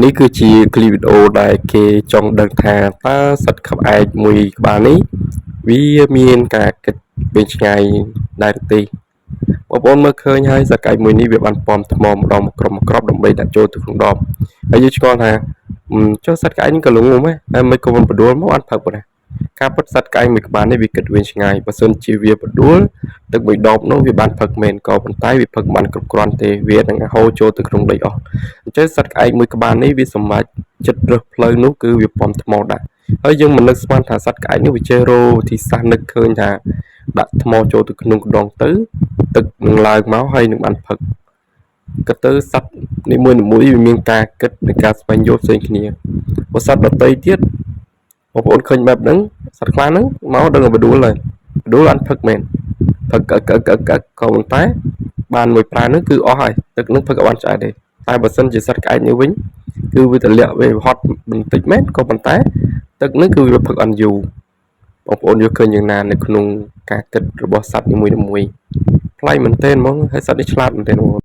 នេះគឺជាคลิปវីដេអូដែលគេចង់ដឹងថាតើសត្វក្អែកមួយក្បាលនេះវាមានការគិតវែងឆ្ងាយដែរឬទេបងប្អូនមើលឃើញហើយសត្វក្អែកមួយនេះវាបានពំថ្មម្ដងមកក្រប់ដើម្បីដាក់ចូលទៅក្នុងដបហើយយើងឆ្ងល់ថាចុះសត្វក្អែកនេះក៏ល្ងងដែរមិនក៏មិនបដួលមកអត់ផឹកប៉ុណ្ណាការពិតសត្វក្អែកមួយក្បាលនេះវាគិតវែងឆ្ងាយបើសិនជាវាបដួលទឹកមួយដបនោះវាបានផឹកមែនក៏ប៉ុន្តែវាផឹកបានគ្រប់គ្រាន់ទេវានឹងហូរចូលទៅក្នុងដីអស់អញ្ចឹងសត្វក្អែកមួយក្បាលនេះវាសម្រេចចិត្តរើសផ្លូវនោះគឺវាពំថ្មដាក់ហើយយើងមិននឹកស្មានថាសត្វក្អែកនេះវាចេះរោទីសាសនឹកឃើញថាដាក់ថ្មចូលទៅក្នុងកណ្ដងទៅទឹកនឹងឡើងមកហើយនឹងបានផឹកក៏ទៅសត្វនីមួយៗវាមានការគិតនិងការស្វែងយល់ផ្សេងគ្នាបើសត្វដទៃទៀតបងប្អូនឃើញបែបហ្នឹងសត្វខ្លះហ្នឹងមកដឹងតែបដួលហើយបដួលអត់ផឹកមែនផឹកក៏ប៉ុន្តែបានមួយប្រើហ្នឹងគឺអស់ហើយទឹកហ្នឹងផឹកអត់បានឆ្អែតទេតែបើសិនជាសត្វក្អែកនេះវិញគឺវាទម្លាក់វាហត់បន្តិចមែនក៏ប៉ុន្តែទឹកហ្នឹងគឺវាផឹកអត់យូរបងប្អូនយល់ឃើញយ៉ាងណានៅក្នុងការគិតរបស់សត្វនីមួយៗប្លែកមែនទែនហ្មងហើយសត្វនេះឆ្លាតមែនទែនបងប្អូន